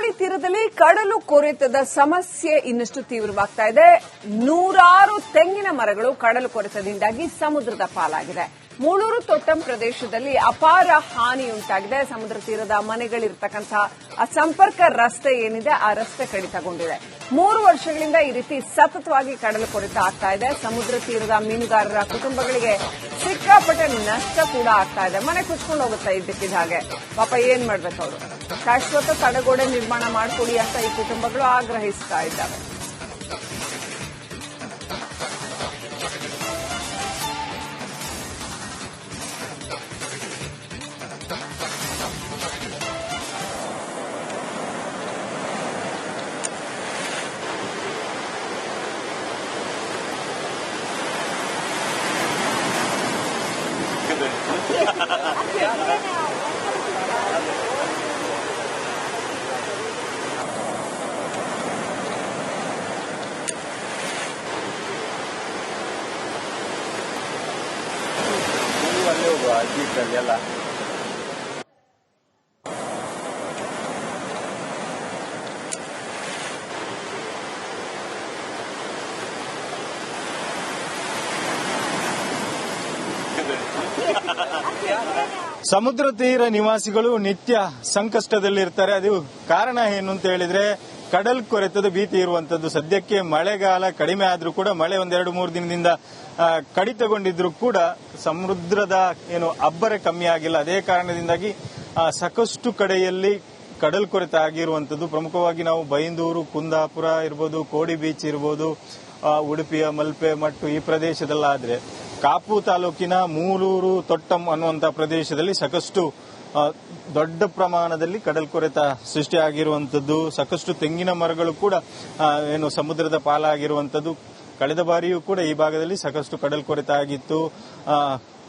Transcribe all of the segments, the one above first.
ಕರಾವಳಿ ತೀರದಲ್ಲಿ ಕಡಲು ಕೊರೆತದ ಸಮಸ್ಯೆ ಇನ್ನಷ್ಟು ತೀವ್ರವಾಗ್ತಾ ಇದೆ. ನೂರಾರು ತೆಂಗಿನ ಮರಗಳು ಕಡಲು ಕೊರೆತದಿಂದಾಗಿ ಸಮುದ್ರದ ಪಾಲಾಗಿದೆ. ಮೂಳೂರು ತೊಟ್ಟಂ ಪ್ರದೇಶದಲ್ಲಿ ಅಪಾರ ಹಾನಿಯುಂಟಾಗಿದೆ. ಸಮುದ್ರ ತೀರದ ಮನೆಗಳಿರ್ತಕ್ಕಂತಹ ಸಂಪರ್ಕ ರಸ್ತೆ ಏನಿದೆ ಆ ರಸ್ತೆ ಕಡಿತಗೊಂಡಿದೆ. 3 ವರ್ಷಗಳಿಂದ ಈ ರೀತಿ ಸತತವಾಗಿ ಕಡಲು ಕೊರೆತ ಆಗ್ತಾ ಇದೆ. ಸಮುದ್ರ ತೀರದ ಮೀನುಗಾರರ ಕುಟುಂಬಗಳಿಗೆ ಸಿಕ್ಕಾಪಟ್ಟೆ ನಷ್ಟ ಕೂಡ ಆಗ್ತಾ ಇದೆ. ಮನೆ ಕುಚ್ಕೊಂಡು ಹೋಗುತ್ತಾ ಇದ್ದಕ್ಕಿದ್ದ ಹಾಗೆ. ಪಾಪ ಏನ್ ಮಾಡ್ಬೇಕು ಅವರು? ಶಾಶ್ವತ ತಡೆಗೋಡೆ ನಿರ್ಮಾಣ ಮಾಡಿಕೊಡಿ ಅಂತ ಈ ಕುಟುಂಬಗಳು ಆಗ್ರಹಿಸ್ತಾ ಇದ್ದಾವೆ. ಸಮುದ್ರ ತೀರ ನಿವಾಸಿಗಳು ನಿತ್ಯ ಸಂಕಷ್ಟದಲ್ಲಿರ್ತಾರೆ. ಅದು ಕಾರಣ ಏನು ಅಂತ ಹೇಳಿದ್ರೆ ಕಡಲ್ ಕೊರೆತದ ಭೀತಿ ಇರುವಂತದ್ದು. ಸದ್ಯಕ್ಕೆ ಮಳೆಗಾಲ ಕಡಿಮೆ ಆದ್ರೂ ಕೂಡ ಮಳೆ 1-2-3 ದಿನದಿಂದ ಕಡಿತಗೊಂಡಿದ್ರು ಕೂಡ ಸಮುದ್ರದ ಅಬ್ಬರ ಕಮ್ಮಿ ಆಗಿಲ್ಲ. ಅದೇ ಕಾರಣದಿಂದಾಗಿ ಸಾಕಷ್ಟು ಕಡೆಯಲ್ಲಿ ಕಡಲ್ ಕೊರೆತ ಆಗಿರುವಂತದ್ದು. ಪ್ರಮುಖವಾಗಿ ನಾವು ಬೈಂದೂರು, ಕುಂದಾಪುರ ಇರ್ಬೋದು, ಕೋಡಿ ಬೀಚ್ ಇರ್ಬೋದು, ಉಡುಪಿಯ ಮಲ್ಪೆ ಮಟ್ಟು ಈ ಪ್ರದೇಶದಲ್ಲಾದ್ರೆ ಕಾಪು ತಾಲೂಕಿನ ಮೂಳೂರು ತೊಟ್ಟಂ ಅನ್ನುವಂತಹ ಪ್ರದೇಶದಲ್ಲಿ ಸಾಕಷ್ಟು ದೊಡ್ಡ ಪ್ರಮಾಣದಲ್ಲಿ ಕಡಲ್ ಕೊರೆತ ಸೃಷ್ಟಿಯಾಗಿರುವಂತದ್ದು. ಸಾಕಷ್ಟು ತೆಂಗಿನ ಮರಗಳು ಕೂಡ ಸಮುದ್ರದ ಪಾಲಾಗಿರುವಂತದ್ದು. ಕಳೆದ ಬಾರಿಯೂ ಕೂಡ ಈ ಭಾಗದಲ್ಲಿ ಸಾಕಷ್ಟು ಕಡಲ್ ಕೊರೆತ ಆಗಿತ್ತು.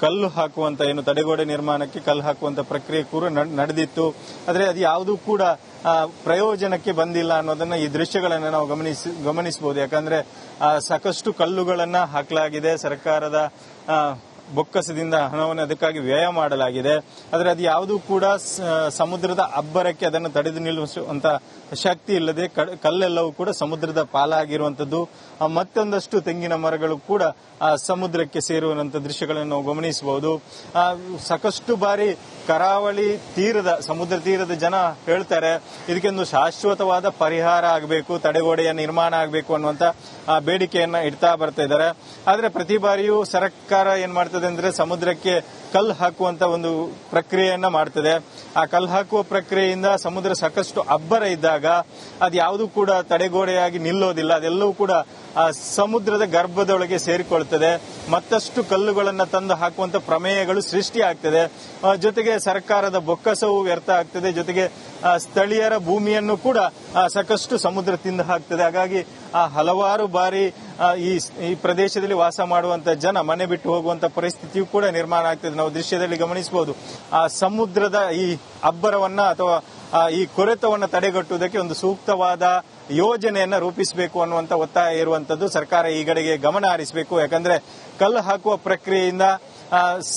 ಕಲ್ಲು ಹಾಕುವಂತ ತಡೆಗೋಡೆ ನಿರ್ಮಾಣಕ್ಕೆ ಕಲ್ಲು ಹಾಕುವಂತ ಪ್ರಕ್ರಿಯೆ ಕೂಡ ನಡೆದಿತ್ತು. ಆದರೆ ಅದು ಯಾವುದೂ ಕೂಡ ಪ್ರಯೋಜನಕ್ಕೆ ಬಂದಿಲ್ಲ ಅನ್ನೋದನ್ನ ಈ ದೃಶ್ಯಗಳನ್ನು ನಾವು ಗಮನಿಸಬಹುದು. ಯಾಕಂದ್ರೆ ಸಾಕಷ್ಟು ಕಲ್ಲುಗಳನ್ನ ಹಾಕಲಾಗಿದೆ. ಸರ್ಕಾರದ ಬೊಕ್ಕಸದಿಂದ ಹಣವನ್ನು ಅದಕ್ಕಾಗಿ ವ್ಯಯ ಮಾಡಲಾಗಿದೆ. ಆದರೆ ಅದು ಯಾವುದೂ ಕೂಡ ಸಮುದ್ರದ ಅಬ್ಬರಕ್ಕೆ ಅದನ್ನು ತಡೆದು ನಿಲ್ಲಿಸುವಂತ ಶಕ್ತಿ ಇಲ್ಲದೆ ಕಲ್ಲೆಲ್ಲವೂ ಕೂಡ ಸಮುದ್ರದ ಪಾಲಾಗಿರುವಂತದ್ದು. ಮತ್ತೊಂದಷ್ಟು ತೆಂಗಿನ ಮರಗಳು ಕೂಡ ಸಮುದ್ರಕ್ಕೆ ಸೇರುವಂತ ದೃಶ್ಯಗಳನ್ನು ನಾವು ಗಮನಿಸಬಹುದು. ಸಾಕಷ್ಟು ಬಾರಿ ಕರಾವಳಿ ತೀರದ ಸಮುದ್ರ ತೀರದ ಜನ ಹೇಳ್ತಾರೆ ಇದಕ್ಕೊಂದು ಶಾಶ್ವತವಾದ ಪರಿಹಾರ ಆಗಬೇಕು, ತಡೆಗೋಡೆಯ ನಿರ್ಮಾಣ ಆಗಬೇಕು ಅನ್ನುವಂತ ಬೇಡಿಕೆಯನ್ನ ಇಡ್ತಾ ಬರ್ತಾ ಇದ್ದಾರೆ. ಆದ್ರೆ ಪ್ರತಿ ಬಾರಿಯೂ ಸರ್ಕಾರ ಏನ್ ಮಾಡ್ತದೆ ಅಂದ್ರೆ ಸಮುದ್ರಕ್ಕೆ ಕಲ್ಲು ಹಾಕುವಂತ ಒಂದು ಪ್ರಕ್ರಿಯೆಯನ್ನ ಮಾಡ್ತದೆ. ಆ ಕಲ್ಲು ಹಾಕುವ ಪ್ರಕ್ರಿಯೆಯಿಂದ ಸಮುದ್ರ ಸಾಕಷ್ಟು ಅಬ್ಬರ ಇದ್ದಾಗ ಅದು ಯಾವುದೂ ಕೂಡ ತಡೆಗೋಡೆಯಾಗಿ ನಿಲ್ಲೋದಿಲ್ಲ. ಅದೆಲ್ಲವೂ ಕೂಡ ಸಮುದ್ರದ ಗರ್ಭದೊಳಗೆ ಸೇರಿಕೊಳ್ತದೆ. ಮತ್ತಷ್ಟು ಕಲ್ಲುಗಳನ್ನ ತಂದು ಹಾಕುವಂತ ಪ್ರಮೇಯಗಳು ಸೃಷ್ಟಿ ಆಗ್ತದೆ. ಜೊತೆಗೆ ಸರ್ಕಾರದ ಬೊಕ್ಕಸವು ವ್ಯರ್ಥ ಆಗ್ತದೆ. ಜೊತೆಗೆ ಸ್ಥಳೀಯರ ಭೂಮಿಯನ್ನು ಕೂಡ ಸಾಕಷ್ಟು ಸಮುದ್ರ ತಿಂದು ಹಾಕ್ತದೆ. ಹಾಗಾಗಿ ಹಲವಾರು ಬಾರಿ ಈ ಪ್ರದೇಶದಲ್ಲಿ ವಾಸ ಮಾಡುವಂತ ಜನ ಮನೆ ಬಿಟ್ಟು ಹೋಗುವಂತ ಪರಿಸ್ಥಿತಿಯೂ ಕೂಡ ನಿರ್ಮಾಣ ಆಗ್ತದೆ. ನಾವು ದೃಶ್ಯದಲ್ಲಿ ಗಮನಿಸಬಹುದು. ಆ ಸಮುದ್ರದ ಈ ಅಬ್ಬರವನ್ನ ಅಥವಾ ಈ ಕೊರೆತವನ್ನು ತಡೆಗಟ್ಟುವುದಕ್ಕೆ ಒಂದು ಸೂಕ್ತವಾದ ಯೋಜನೆಯನ್ನ ರೂಪಿಸಬೇಕು ಅನ್ನುವಂತ ಒತ್ತಾಯ ಇರುವಂತದ್ದು. ಸರ್ಕಾರ ಈ ಕಡೆಗೆ ಗಮನ ಹರಿಸಬೇಕು. ಯಾಕಂದ್ರೆ ಕಲ್ಲು ಹಾಕುವ ಪ್ರಕ್ರಿಯೆಯಿಂದ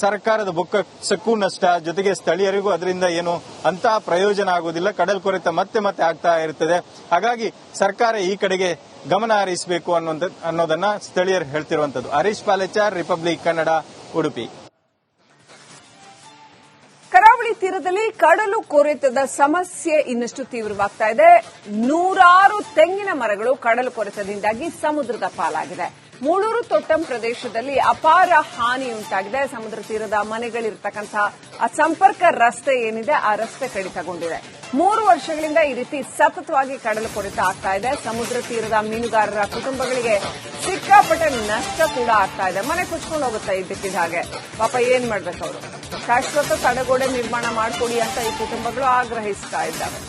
ಸರ್ಕಾರದ ಬೊಕ್ಕಸಕ್ಕೂ ನಷ್ಟ, ಜೊತೆಗೆ ಸ್ಥಳೀಯರಿಗೂ ಅದರಿಂದ ಏನು ಅಂತ ಪ್ರಯೋಜನ ಆಗುವುದಿಲ್ಲ. ಕಡಲ್ ಕೊರೆತ ಮತ್ತೆ ಮತ್ತೆ ಆಗ್ತಾ ಇರ್ತದೆ. ಹಾಗಾಗಿ ಸರ್ಕಾರ ಈ ಕಡೆಗೆ ಗಮನ ಹರಿಸಬೇಕು ಅನ್ನೋದನ್ನ ಸ್ಥಳೀಯರು ಹೇಳ್ತಿರುವಂತದ್ದು. ಹರೀಶ್ ಪಾಲೆಚಾರ್, ರಿಪಬ್ಲಿಕ್ ಕನ್ನಡ, ಉಡುಪಿ. ಕರಾವಳಿ ತೀರದಲ್ಲಿ ಕಡಲು ಕೊರೆತದ ಸಮಸ್ಯೆ ಇನ್ನಷ್ಟು ತೀವ್ರವಾಗ್ತಾ ಇದೆ. ನೂರಾರು ತೆಂಗಿನ ಮರಗಳು ಕಡಲು ಕೊರೆತದಿಂದಾಗಿ ಸಮುದ್ರದ ಪಾಲಾಗಿದೆ. ಮೂಳೂರು ತೊಟ್ಟಂ ಪ್ರದೇಶದಲ್ಲಿ ಅಪಾರ ಹಾನಿಯುಂಟಾಗಿದೆ. ಸಮುದ್ರ ತೀರದ ಮನೆಗಳಿರ್ತಕ್ಕಂತಹ ಸಂಪರ್ಕ ರಸ್ತೆ ಏನಿದೆ ಆ ರಸ್ತೆ ಕಡಿತಗೊಂಡಿದೆ. 3 ವರ್ಷಗಳಿಂದ ಈ ರೀತಿ ಸತತವಾಗಿ ಕಡಲು ಕೊರೆತ ಆಗ್ತಾ ಇದೆ. ಸಮುದ್ರ ತೀರದ ಮೀನುಗಾರರ ಕುಟುಂಬಗಳಿಗೆ ಸಿಕ್ಕಾಪಟ್ಟೆ ನಷ್ಟ ಕೂಡ ಆಗ್ತಾ ಇದೆ. ಮನೆ ಕುಚ್ಕೊಂಡು ಹೋಗುತ್ತಾ ಇದ್ದಕ್ಕಿದ್ದ ಹಾಗೆ. ಪಾಪ ಏನ್ ಮಾಡ್ಬೇಕು ಅವರು? ಶಾಶ್ವತ ತಡೆಗೋಡೆ ನಿರ್ಮಾಣ ಮಾಡಿಕೊಡಿ ಅಂತ ಈ ಕುಟುಂಬಗಳು ಆಗ್ರಹಿಸ್ತಾ ಇದ್ದಾವೆ.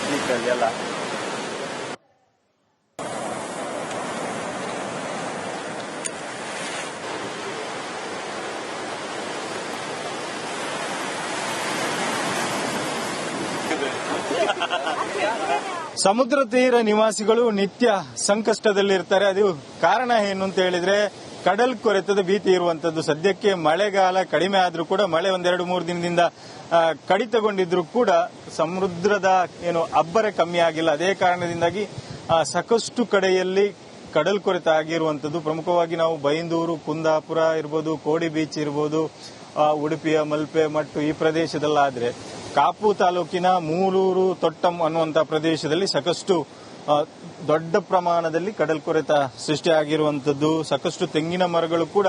ಪಬ್ಲಿಕ್ ಅಲ್ಲಿ ಎಲ್ಲ. ಸಮುದ್ರ ತೀರ ನಿವಾಸಿಗಳು ನಿತ್ಯ ಸಂಕಷ್ಟದಲ್ಲಿರ್ತಾರೆ. ಅದು ಕಾರಣ ಏನು ಅಂತ ಹೇಳಿದ್ರೆ ಕಡಲ್ ಕೊರೆತದ ಭೀತಿ ಇರುವಂತದ್ದು. ಸದ್ಯಕ್ಕೆ ಮಳೆಗಾಲ ಕಡಿಮೆ ಆದ್ರೂ ಕೂಡ ಮಳೆ ಒಂದೆರಡು ಮೂರು ದಿನದಿಂದ ಕಡಿತಗೊಂಡಿದ್ರು ಕೂಡ ಸಮುದ್ರದ ಏನು ಅಬ್ಬರ ಕಮ್ಮಿ ಆಗಿಲ್ಲ. ಅದೇ ಕಾರಣದಿಂದಾಗಿ ಸಾಕಷ್ಟು ಕಡೆಯಲ್ಲಿ ಕಡಲ್ ಕೊರೆತ ಆಗಿರುವಂತದ್ದು. ಪ್ರಮುಖವಾಗಿ ನಾವು ಬೈಂದೂರು, ಕುಂದಾಪುರ ಇರ್ಬೋದು, ಕೋಡಿ ಬೀಚ್ ಇರ್ಬೋದು, ಉಡುಪಿಯ ಮಲ್ಪೆ ಮಟ್ಟು ಈ ಪ್ರದೇಶದಲ್ಲಾದ್ರೆ ಕಾಪು ತಾಲೂಕಿನ ಮೂಳೂರು, ತೊಟ್ಟಂ ಅನ್ನುವಂತ ಪ್ರದೇಶದಲ್ಲಿ ಸಾಕಷ್ಟು ದೊಡ್ಡ ಪ್ರಮಾಣದಲ್ಲಿ ಕಡಲ್ ಕೊರೆತ ಸೃಷ್ಟಿಯಾಗಿರುವಂತದ್ದು. ಸಾಕಷ್ಟು ತೆಂಗಿನ ಮರಗಳು ಕೂಡ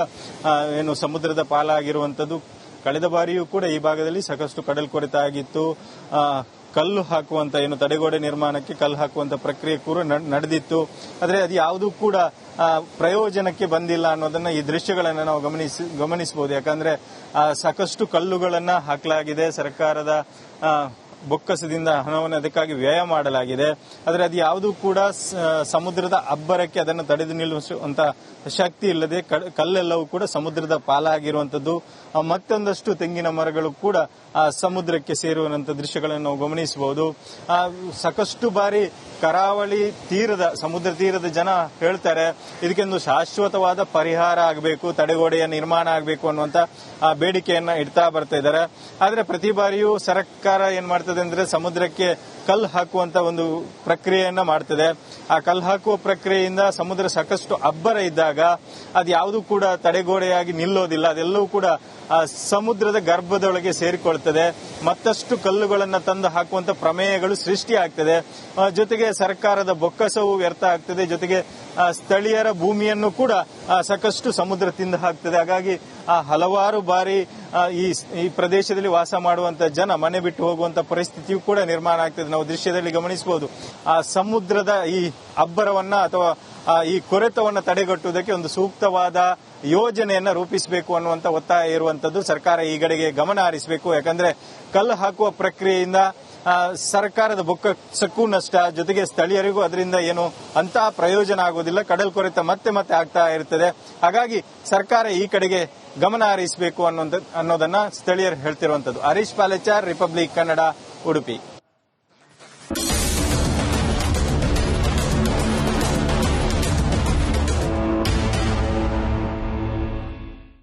ಏನು ಸಮುದ್ರದ ಪಾಲಾಗಿರುವಂತದ್ದು. ಕಳೆದ ಬಾರಿಯೂ ಕೂಡ ಈ ಭಾಗದಲ್ಲಿ ಸಾಕಷ್ಟು ಕಡಲ್ ಕೊರೆತ ಆಗಿತ್ತು. ಕಲ್ಲು ಹಾಕುವಂತ ಏನು ತಡೆಗೋಡೆ ನಿರ್ಮಾಣಕ್ಕೆ ಕಲ್ಲು ಹಾಕುವಂತ ಪ್ರಕ್ರಿಯೆ ಕೂಡ ನಡೆದಿತ್ತು. ಆದರೆ ಅದು ಯಾವುದೂ ಕೂಡ ಪ್ರಯೋಜನಕ್ಕೆ ಬಂದಿಲ್ಲ ಅನ್ನೋದನ್ನ ಈ ದೃಶ್ಯಗಳನ್ನ ನಾವು ಗಮನಿಸಬಹುದು. ಯಾಕಂದ್ರೆ ಸಾಕಷ್ಟು ಕಲ್ಲುಗಳನ್ನ ಹಾಕಲಾಗಿದೆ. ಸರ್ಕಾರದ ಬೊಕ್ಕಸದಿಂದ ಹಣವನ್ನು ಅದಕ್ಕಾಗಿ ವ್ಯಯ ಮಾಡಲಾಗಿದೆ. ಆದರೆ ಅದು ಯಾವುದೂ ಕೂಡ ಸಮುದ್ರದ ಅಬ್ಬರಕ್ಕೆ ಅದನ್ನು ತಡೆದು ನಿಲ್ಲಿಸುವಂತ ಶಕ್ತಿ ಇಲ್ಲದೆ ಕಲ್ಲೆಲ್ಲವೂ ಕೂಡ ಸಮುದ್ರದ ಪಾಲಾಗಿರುವಂತದ್ದು. ಮತ್ತೊಂದಷ್ಟು ತೆಂಗಿನ ಮರಗಳು ಕೂಡ ಸಮುದ್ರಕ್ಕೆ ಸೇರುವಂತ ದೃಶ್ಯಗಳನ್ನು ನಾವು ಗಮನಿಸಬಹುದು. ಸಾಕಷ್ಟು ಬಾರಿ ಕರಾವಳಿ ತೀರದ ಸಮುದ್ರ ತೀರದ ಜನ ಹೇಳ್ತಾರೆ ಇದಕ್ಕೊಂದು ಶಾಶ್ವತವಾದ ಪರಿಹಾರ ಆಗಬೇಕು, ತಡೆಗೋಡೆಯ ನಿರ್ಮಾಣ ಆಗಬೇಕು ಅನ್ನುವಂತ ಬೇಡಿಕೆಯನ್ನ ಇಡ್ತಾ ಬರ್ತಾ ಇದ್ದಾರೆ. ಆದ್ರೆ ಪ್ರತಿ ಬಾರಿಯೂ ಸರ್ಕಾರ ಏನ್ ಮಾಡ್ತದೆ ಅಂದ್ರೆ ಸಮುದ್ರಕ್ಕೆ ಕಲ್ಲು ಹಾಕುವಂತ ಒಂದು ಪ್ರಕ್ರಿಯೆಯನ್ನ ಮಾಡ್ತದೆ. ಆ ಕಲ್ಲು ಹಾಕುವ ಪ್ರಕ್ರಿಯೆಯಿಂದ ಸಮುದ್ರ ಸಾಕಷ್ಟು ಅಬ್ಬರ ಇದ್ದಾಗ ಅದು ಯಾವುದೂ ಕೂಡ ತಡೆಗೋಡೆಯಾಗಿ ನಿಲ್ಲೋದಿಲ್ಲ. ಅದೆಲ್ಲವೂ ಕೂಡ ಸಮುದ್ರದ ಗರ್ಭದೊಳಗೆ ಸೇರಿಕೊಳ್ತದೆ. ಮತ್ತಷ್ಟು ಕಲ್ಲುಗಳನ್ನ ತಂದು ಹಾಕುವಂತ ಪ್ರಮೇಯಗಳು ಸೃಷ್ಟಿಯಾಗ್ತದೆ. ಜೊತೆಗೆ ಸರ್ಕಾರದ ಬೊಕ್ಕಸವು ವ್ಯರ್ಥ ಆಗ್ತದೆ. ಜೊತೆಗೆ ಸ್ಥಳೀಯರ ಭೂಮಿಯನ್ನು ಕೂಡ ಸಾಕಷ್ಟು ಸಮುದ್ರ ತಿಂದು ಹಾಕ್ತದೆ. ಹಾಗಾಗಿ ಹಲವಾರು ಬಾರಿ ಈ ಪ್ರದೇಶದಲ್ಲಿ ವಾಸ ಮಾಡುವಂತ ಜನ ಮನೆ ಬಿಟ್ಟು ಹೋಗುವಂತ ಪರಿಸ್ಥಿತಿಯೂ ಕೂಡ ನಿರ್ಮಾಣ ಆಗ್ತದೆ. ನಾವು ದೃಶ್ಯದಲ್ಲಿ ಗಮನಿಸಬಹುದು. ಆ ಸಮುದ್ರದ ಈ ಅಬ್ಬರವನ್ನ ಅಥವಾ ಈ ಕೊರೆತವನ್ನ ತಡೆಗಟ್ಟುವುದಕ್ಕೆ ಒಂದು ಸೂಕ್ತವಾದ ಯೋಜನೆಯನ್ನ ರೂಪಿಸಬೇಕು ಅನ್ನುವಂತ ಒತ್ತಾಯ ಇರುವಂತದ್ದು. ಸರ್ಕಾರ ಈ ಕಡೆಗೆ ಗಮನ ಹರಿಸಬೇಕು. ಯಾಕಂದ್ರೆ ಕಲ್ಲು ಹಾಕುವ ಪ್ರಕ್ರಿಯೆಯಿಂದ ಸರ್ಕಾರದ ಬೊಕ್ಕಸಕ್ಕೂ ನಷ್ಟ, ಜೊತೆಗೆ ಸ್ಥಳೀಯರಿಗೂ ಅದರಿಂದ ಏನು ಅಂತ ಪ್ರಯೋಜನ ಆಗುವುದಿಲ್ಲ. ಕಡಲ್ ಕೊರೆತ ಮತ್ತೆ ಮತ್ತೆ ಆಗ್ತಾ ಇರ್ತದೆ. ಹಾಗಾಗಿ ಸರ್ಕಾರ ಈ ಕಡೆಗೆ ಗಮನ ಹರಿಸಬೇಕು ಅನ್ನೋದನ್ನ ಸ್ಥಳೀಯರು ಹೇಳ್ತಿರುವಂತದ್ದು. ಹರೀಶ್ ಪಾಲೆಚಾರ್, ರಿಪಬ್ಲಿಕ್ ಕನ್ನಡ, ಉಡುಪಿ.